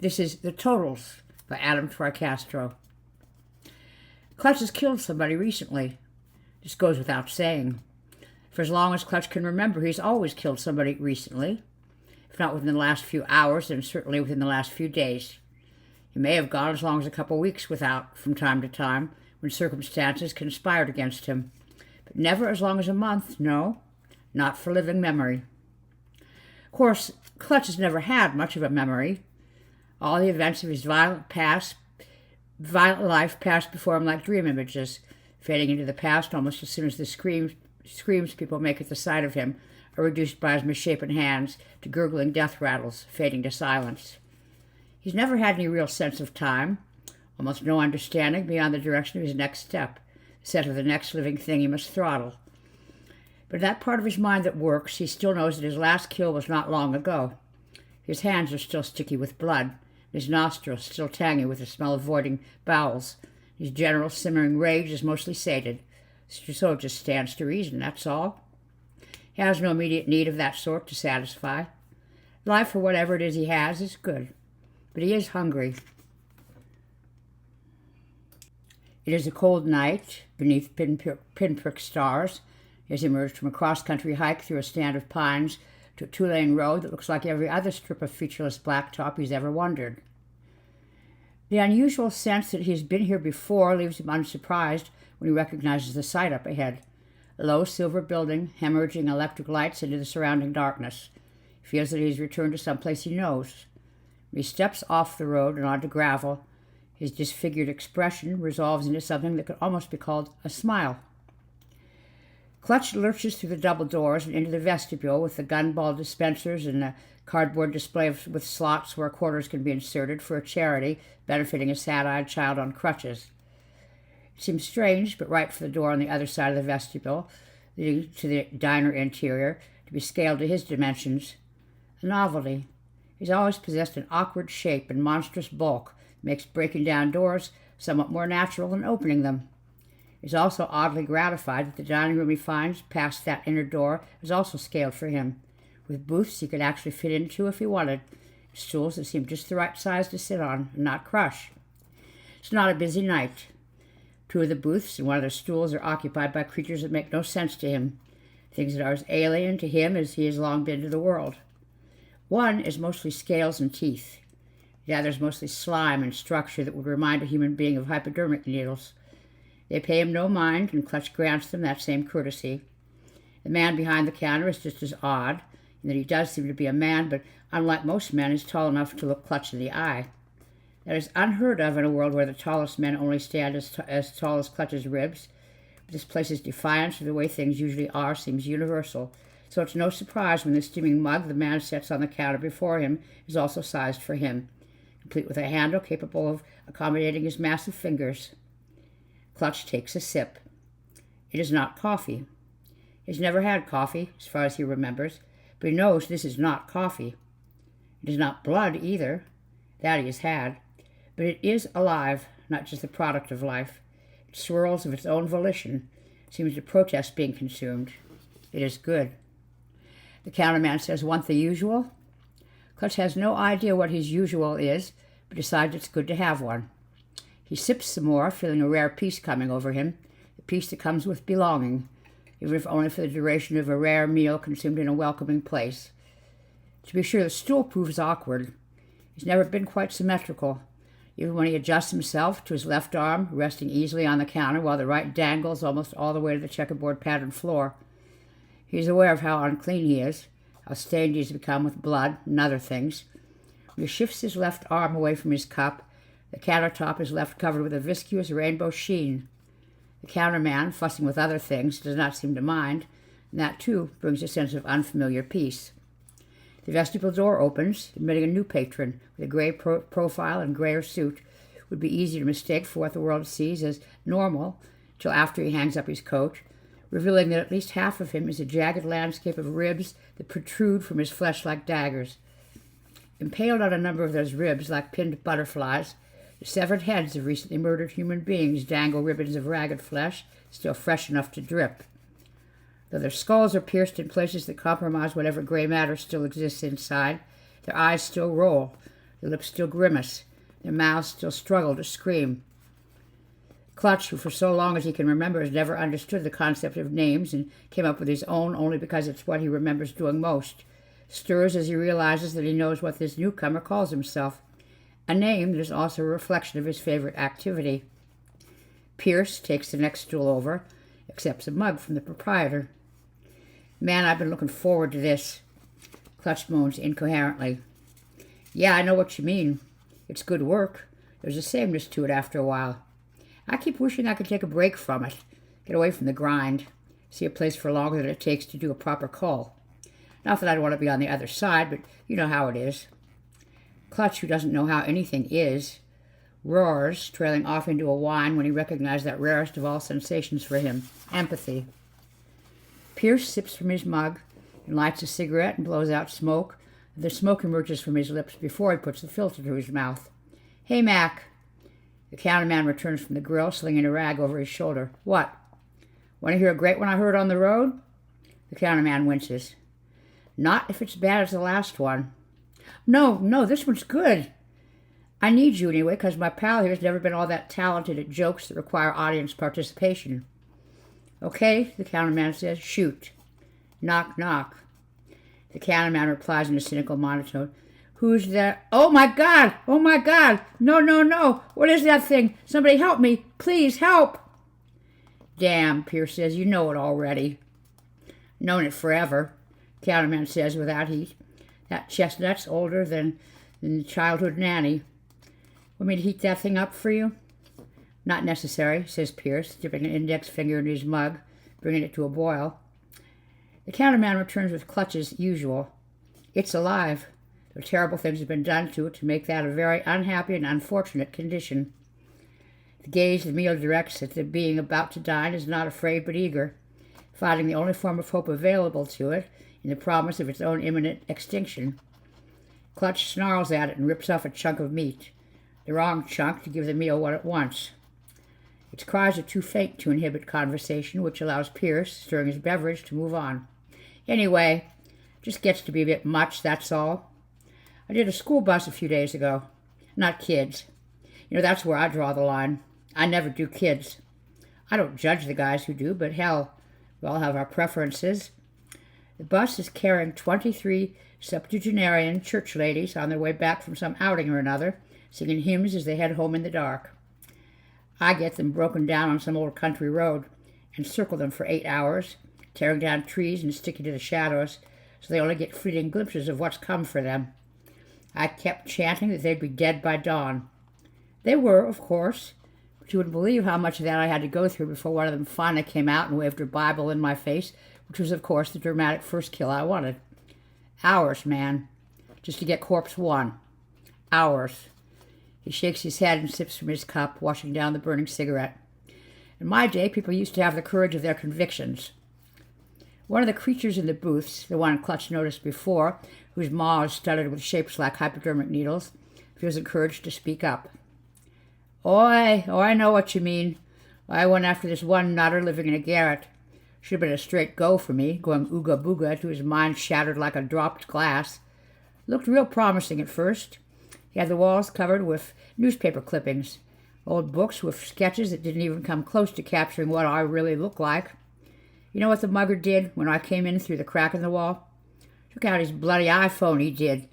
This is The Totals by Adam Tricastro. Clutch has killed somebody recently. This goes without saying. For as long as Clutch can remember, he's always killed somebody recently. If not within the last few hours, then certainly within the last few days. He may have gone as long as a couple of weeks without, from time to time, when circumstances conspired against him. But never as long as a month, no, not for living memory. Of course, Clutch has never had much of a memory. All the events of his violent life passed before him like dream images, fading into the past almost as soon as the screams people make at the sight of him are reduced by his misshapen hands to gurgling death rattles, fading to silence. He's never had any real sense of time, almost no understanding beyond the direction of his next step, the set of the next living thing he must throttle. But in that part of his mind that works, he still knows that his last kill was not long ago. His hands are still sticky with blood, his nostrils still tangy with the smell of voiding bowels. His general simmering rage is mostly sated. So it just stands to reason, that's all. He has no immediate need of that sort to satisfy. Life, for whatever it is he has, is good. But he is hungry. It is a cold night, beneath pinprick stars. He has emerged from a cross-country hike through a stand of pines to a two-lane road that looks like every other strip of featureless blacktop he's ever wandered. The unusual sense that he's been here before leaves him unsurprised when he recognizes the sight up ahead. A low silver building, hemorrhaging electric lights into the surrounding darkness. He feels that he's returned to someplace he knows. When he steps off the road and onto gravel, his disfigured expression resolves into something that could almost be called a smile. Clutch lurches through the double doors and into the vestibule with the gun-ball dispensers and a cardboard display with slots where quarters can be inserted for a charity benefiting a sad-eyed child on crutches. It seems strange, but right for the door on the other side of the vestibule, leading to the diner interior, to be scaled to his dimensions. A novelty. He's always possessed an awkward shape and monstrous bulk that makes breaking down doors somewhat more natural than opening them. He's also oddly gratified that the dining room he finds past that inner door is also scaled for him, with booths he could actually fit into if he wanted, stools that seem just the right size to sit on and not crush. It's not a busy night. Two of the booths and one of the stools are occupied by creatures that make no sense to him, things that are as alien to him as he has long been to the world. One is mostly scales and teeth. The other is mostly slime and structure that would remind a human being of hypodermic needles. They pay him no mind, and Clutch grants them that same courtesy. The man behind the counter is just as odd, in that he does seem to be a man, but unlike most men, is tall enough to look Clutch in the eye. That is unheard of in a world where the tallest men only stand as tall as Clutch's ribs. But this place's defiance of the way things usually are seems universal, so it's no surprise when the steaming mug the man sets on the counter before him is also sized for him, complete with a handle capable of accommodating his massive fingers. Clutch takes a sip. It is not coffee. He's never had coffee, as far as he remembers, but he knows this is not coffee. It is not blood, either. That he has had. But it is alive, not just the product of life. It swirls of its own volition, seems to protest being consumed. It is good. The counterman says, "Want the usual?" Clutch has no idea what his usual is, but decides it's good to have one. He sips some more, feeling a rare peace coming over him, the peace that comes with belonging, even if only for the duration of a rare meal consumed in a welcoming place. To be sure, the stool proves awkward. He's never been quite symmetrical, even when he adjusts himself to his left arm, resting easily on the counter while the right dangles almost all the way to the checkerboard patterned floor. He is aware of how unclean he is, how stained he has become with blood and other things. When he shifts his left arm away from his cup, the countertop is left covered with a viscous rainbow sheen. The counterman, fussing with other things, does not seem to mind, and that, too, brings a sense of unfamiliar peace. The vestibule door opens, admitting a new patron with a gray profile and grayer suit. It would be easy to mistake for what the world sees as normal till after he hangs up his coat, revealing that at least half of him is a jagged landscape of ribs that protrude from his flesh like daggers. Impaled on a number of those ribs like pinned butterflies, the severed heads of recently murdered human beings dangle ribbons of ragged flesh, still fresh enough to drip. Though their skulls are pierced in places that compromise whatever gray matter still exists inside, their eyes still roll, The lips still grimace. Their mouths still struggle to scream. Clutch, who for so long as he can remember has never understood the concept of names and came up with his own only because it's what he remembers doing most, stirs as he realizes that he knows what this newcomer calls himself, a name that is also a reflection of his favorite activity. Pierce takes the next stool over, accepts a mug from the proprietor. Man, I've been looking forward to this, Clutch moans incoherently. Yeah, I know what you mean. It's good work. There's a sameness to it after a while. I keep wishing I could take a break from it, get away from the grind, see a place for longer than it takes to do a proper call. Not that I'd want to be on the other side, but you know how it is. Clutch, who doesn't know how anything is, roars, trailing off into a whine when he recognized that rarest of all sensations for him, empathy. Pierce sips from his mug and lights a cigarette and blows out smoke. The smoke emerges from his lips before he puts the filter to his mouth. Hey, Mac. The counterman returns from the grill, slinging a rag over his shoulder. What? Want to hear a great one I heard on the road? The counterman winces. Not if it's bad as the last one. No, this one's good. I need you anyway, because my pal here has never been all that talented at jokes that require audience participation. Okay, the counterman says. Shoot. Knock, knock. The counterman replies in a cynical monotone. Who's there? Oh, my God! Oh, my God! No! What is that thing? Somebody help me! Please, help! Damn, Pierce says. You know it already. Known it forever, counterman says without heat. That chestnut's older than the childhood nanny. Want me to heat that thing up for you? Not necessary, says Pierce, dipping an index finger in his mug, bringing it to a boil. The counterman returns with Clutch's usual. It's alive. Though terrible things have been done to it to make that a very unhappy and unfortunate condition. The gaze the meal directs at the being about to dine is not afraid but eager, finding the only form of hope available to it in the promise of its own imminent extinction. Clutch snarls at it and rips off a chunk of meat, the wrong chunk to give the meal what it wants. Its cries are too faint to inhibit conversation, which allows Pierce, stirring his beverage, to move on. Anyway, just gets to be a bit much, that's all. I did a school bus a few days ago. Not kids. You know, that's where I draw the line. I never do kids. I don't judge the guys who do, but hell, we all have our preferences. The bus is carrying 23 septuagenarian church ladies on their way back from some outing or another, singing hymns as they head home in the dark. I get them broken down on some old country road and circle them for 8 hours, tearing down trees and sticking to the shadows, so they only get fleeting glimpses of what's come for them. I kept chanting that they'd be dead by dawn. They were, of course, but you wouldn't believe how much of that I had to go through before one of them finally came out and waved her Bible in my face, which was, of course, the dramatic first kill I wanted. Hours, man, just to get corpse one. Hours. He shakes his head and sips from his cup, washing down the burning cigarette. In my day, people used to have the courage of their convictions. One of the creatures in the booths, the one Clutch noticed before, whose maw is studded with shapes like hypodermic needles, feels encouraged to speak up. Oh, I know what you mean. I went after this one nutter living in a garret. Should have been a straight go for me, going ooga booga to his mind shattered like a dropped glass. Looked real promising at first. He had the walls covered with newspaper clippings, old books with sketches that didn't even come close to capturing what I really look like. You know what the mugger did when I came in through the crack in the wall? Took out his bloody iPhone, he did,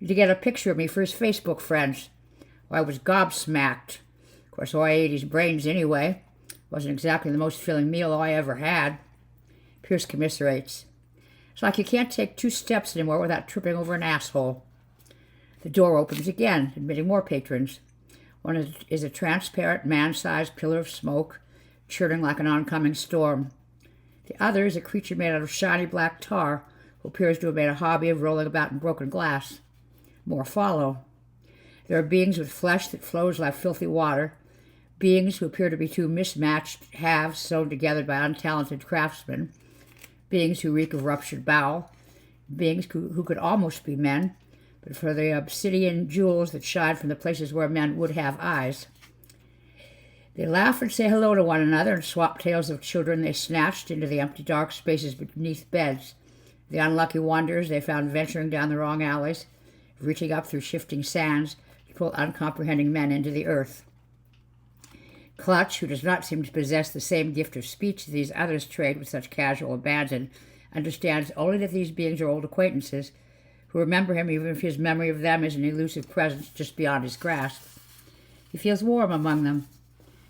to get a picture of me for his Facebook friends. Well, I was gobsmacked. Of course, I ate his brains anyway. Wasn't exactly the most filling meal I ever had. Pierce commiserates. It's like you can't take 2 steps anymore without tripping over an asshole. The door opens again, admitting more patrons. One is a transparent, man-sized pillar of smoke, churning like an oncoming storm. The other is a creature made out of shiny black tar, who appears to have made a hobby of rolling about in broken glass. More follow. There are beings with flesh that flows like filthy water, beings who appear to be 2 mismatched halves sewn together by untalented craftsmen, beings who reek of ruptured bowel, beings who could almost be men, but for the obsidian jewels that shine from the places where men would have eyes. They laugh and say hello to one another and swap tales of children they snatched into the empty dark spaces beneath beds, the unlucky wanderers they found venturing down the wrong alleys, reaching up through shifting sands, to pull uncomprehending men into the earth. Clutch, who does not seem to possess the same gift of speech that these others trade with such casual abandon, understands only that these beings are old acquaintances who remember him even if his memory of them is an elusive presence just beyond his grasp. He feels warm among them,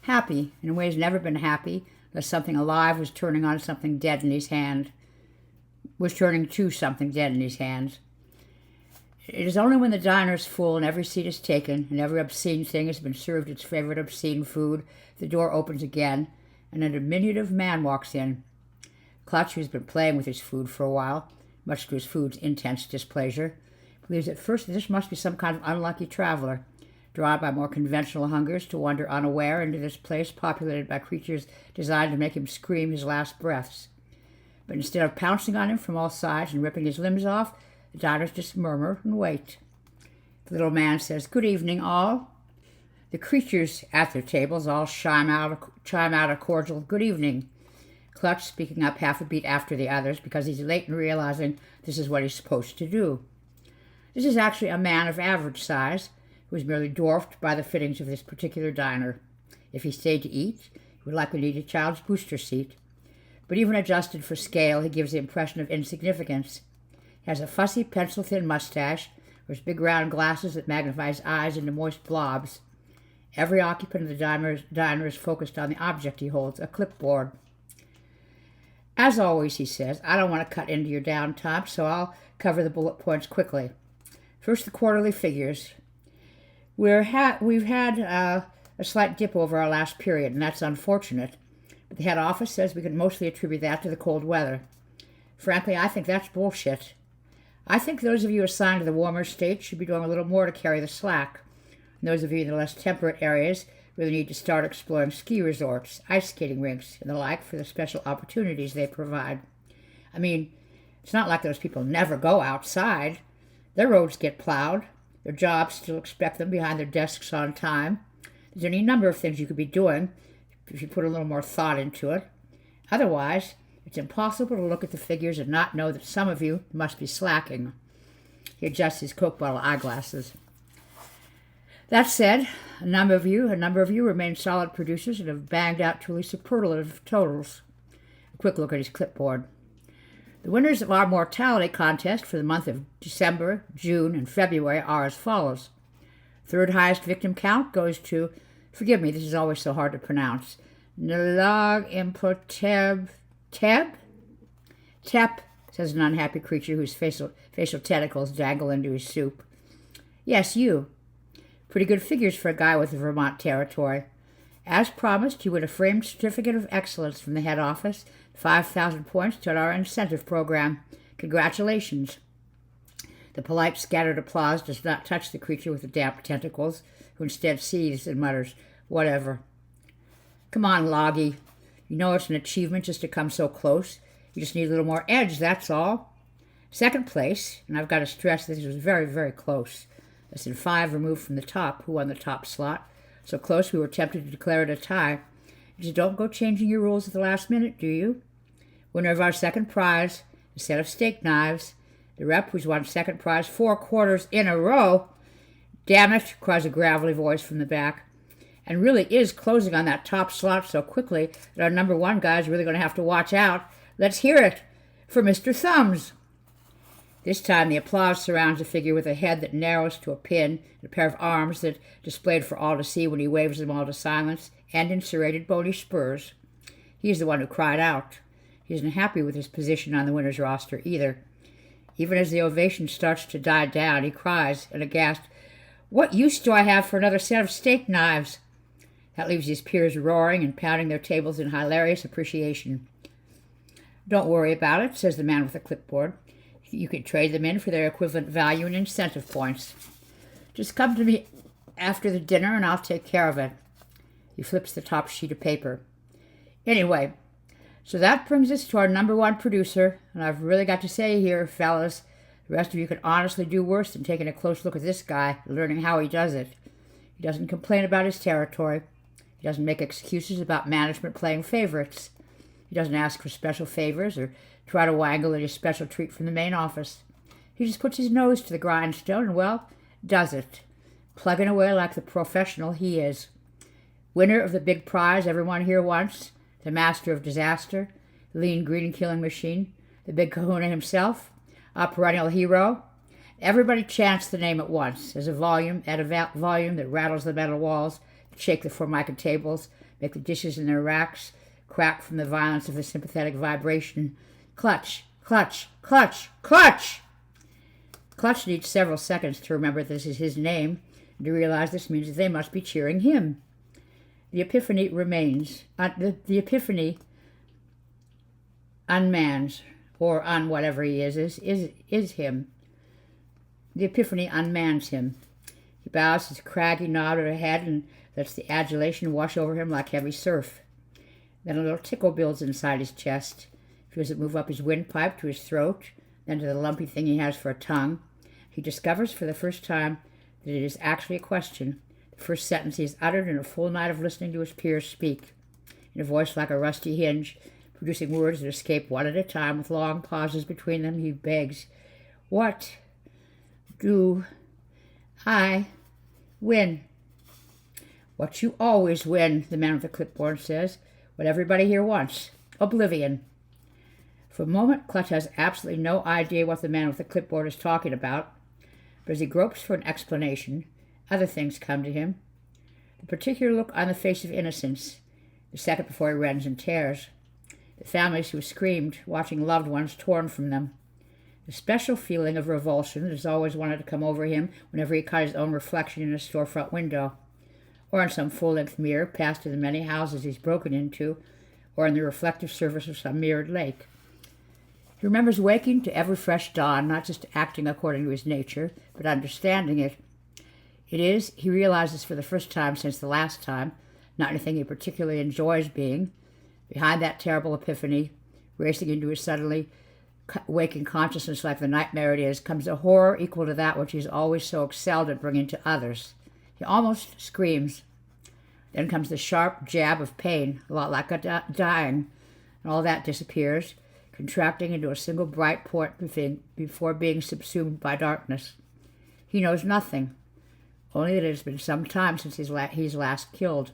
happy in ways never been happy, unless something alive was turning on something dead in his hand, was turning to something dead in his hands. It is only when the diner is full and every seat is taken and every obscene thing has been served its favorite obscene food, the door opens again and a diminutive man walks in. Clutch, who's been playing with his food for a while, much to his food's intense displeasure, believes at first that this must be some kind of unlucky traveler, drawn by more conventional hungers to wander unaware into this place populated by creatures designed to make him scream his last breaths. But instead of pouncing on him from all sides and ripping his limbs off, the diners just murmur and wait. The little man says, "Good evening, all." The creatures at their tables all chime out a cordial "good evening." Clutch speaking up half a beat after the others because he's late in realizing this is what he's supposed to do. This is actually a man of average size who is merely dwarfed by the fittings of this particular diner. If he stayed to eat, he would likely need a child's booster seat. But even adjusted for scale, he gives the impression of insignificance. He has a fussy, pencil-thin mustache, wears big round glasses that magnify his eyes into moist blobs. Every occupant of the diner is focused on the object he holds, a clipboard. "As always," he says, "I don't want to cut into your downtime, so I'll cover the bullet points quickly. First, the quarterly figures. We've had a slight dip over our last period, and that's unfortunate. But the head office says we can mostly attribute that to the cold weather. Frankly, I think that's bullshit. I think those of you assigned to the warmer states should be doing a little more to carry the slack. And those of you in the less temperate areas really need to start exploring ski resorts, ice skating rinks, and the like for the special opportunities they provide. I mean, it's not like those people never go outside. Their roads get plowed. Their jobs still expect them behind their desks on time. There's any number of things you could be doing if you put a little more thought into it. Otherwise, it's impossible to look at the figures and not know that some of you must be slacking." He adjusts his Coke bottle eyeglasses. "That said, a number of you remain solid producers and have banged out truly superlative totals." A quick look at his clipboard. "The winners of our mortality contest for the month of December, June, and February are as follows. Third highest victim count goes to, forgive me, this is always so hard to pronounce, Nalag Imhotep Tep, says an unhappy creature whose facial tentacles dangle into his soup. "Yes, you. Pretty good figures for a guy with the Vermont territory. As promised, you win a framed certificate of excellence from the head office, 5,000 points toward our incentive program. Congratulations." The polite scattered applause does not touch the creature with the damp tentacles, who instead seethes and mutters, "Whatever." "Come on, Loggy. You know it's an achievement just to come so close. You just need a little more edge, that's all. Second place, and I've got to stress this was very, very close. Less than 5 removed from the top, who won the top slot. So close we were tempted to declare it a tie. You just don't go changing your rules at the last minute, do you? Winner of our second prize, a set of steak knives. The rep who's won second prize 4 quarters in a row. Damn it, cries a gravelly voice from the back. And really is closing on that top slot so quickly that our number 1 guy is really going to have to watch out. Let's hear it for Mr. Thumbs. This time the applause surrounds a figure with a head that narrows to a pin, and a pair of arms that displayed for all to see when he waves them all to silence, and in serrated bony spurs. He is the one who cried out. He isn't happy with his position on the winner's roster either. Even as the ovation starts to die down, he cries, and aghast, "What use do I have for another set of steak knives?" That leaves his peers roaring and pounding their tables in hilarious appreciation. "Don't worry about it," says the man with the clipboard. "You can trade them in for their equivalent value in incentive points. Just come to me after the dinner and I'll take care of it." He flips the top sheet of paper. "Anyway, so that brings us to our number 1 producer, and I've really got to say here, fellas, the rest of you can honestly do worse than taking a close look at this guy and learning how he does it. He doesn't complain about his territory. He doesn't make excuses about management playing favorites. He doesn't ask for special favors or try to wangle any special treat from the main office. He just puts his nose to the grindstone and, well, does it. plugging away like the professional he is. Winner of the big prize everyone here wants, the master of disaster, lean green killing machine, the big kahuna himself, a perennial hero. Everybody chants the name at once, as a volume that rattles the metal walls, shake the formica tables, make the dishes in their racks crack from the violence of the sympathetic vibration. Clutch, clutch, clutch, clutch! Clutch needs several seconds to remember this is his name, and to realize this means that they must be cheering him. The epiphany remains. The epiphany unmans, or on whatever he is him. The epiphany unmans him. He bows his craggy knotted head and lets the adulation wash over him like heavy surf. Then a little tickle builds inside his chest. Feels it move up his windpipe to his throat, then to the lumpy thing he has for a tongue. He discovers for the first time that it is actually a question. The first sentence he has uttered in a full night of listening to his peers speak. In a voice like a rusty hinge, producing words that escape one at a time with long pauses between them, he begs, "What do I win?" "What you always win," the man with the clipboard says. "What everybody here wants. Oblivion." For a moment, Clutch has absolutely no idea what the man with the clipboard is talking about, but as he gropes for an explanation, other things come to him. The particular look on the face of innocence, the second before he rends and tears. The families who screamed, watching loved ones torn from them. The special feeling of revulsion that has always wanted to come over him whenever he caught his own reflection in a storefront window, or in some full-length mirror passed to the many houses he's broken into, or in the reflective surface of some mirrored lake. He remembers waking to every fresh dawn, not just acting according to his nature, but understanding it. It is, he realizes for the first time since the last time, not anything he particularly enjoys being. Behind that terrible epiphany, racing into his suddenly waking consciousness like the nightmare it is, comes a horror equal to that which he's always so excelled at bringing to others. He almost screams. Then comes the sharp jab of pain, a lot like dying, and all that disappears, contracting into a single bright point before being subsumed by darkness. He knows nothing, only that it has been some time since he's last killed.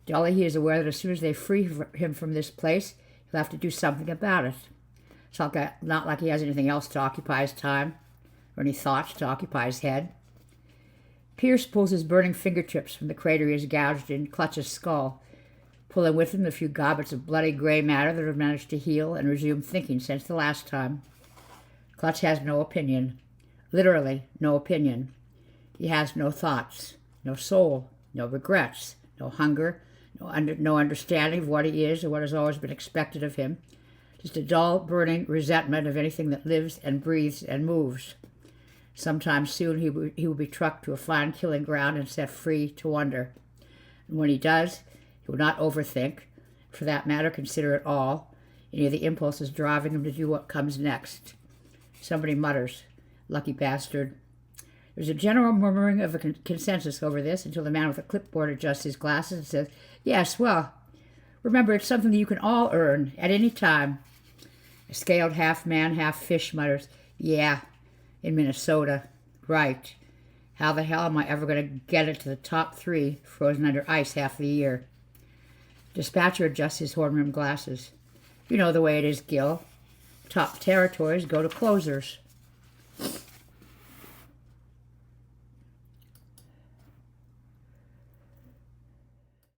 Dully, he is aware that as soon as they free him from this place, he'll have to do something about it. It's not like he has anything else to occupy his time, or any thoughts to occupy his head. Pierce pulls his burning fingertips from the crater he has gouged in Clutch's skull, pulling with him the few gobbets of bloody gray matter that have managed to heal and resume thinking since the last time. Clutch has no opinion. Literally, no opinion. He has no thoughts, no soul, no regrets, no hunger, no understanding of what he is or what has always been expected of him. Just a dull, burning resentment of anything that lives and breathes and moves. Sometime soon he will be trucked to a fine killing ground and set free to wonder. And when he does, he will not overthink, for that matter consider at all, any of the impulses driving him to do what comes next. Somebody mutters, "Lucky bastard." There's a general murmuring of a consensus over this until the man with the clipboard adjusts his glasses and says, "Yes, well, remember, it's something that you can all earn at any time." A scaled half-man, half-fish mutters, "Yeah, in Minnesota. Right. How the hell am I ever going to get it to the top 3 frozen under ice half the year?" Dispatcher adjusts his horn-rimmed glasses. "You know the way it is, Gil. Top territories go to closers."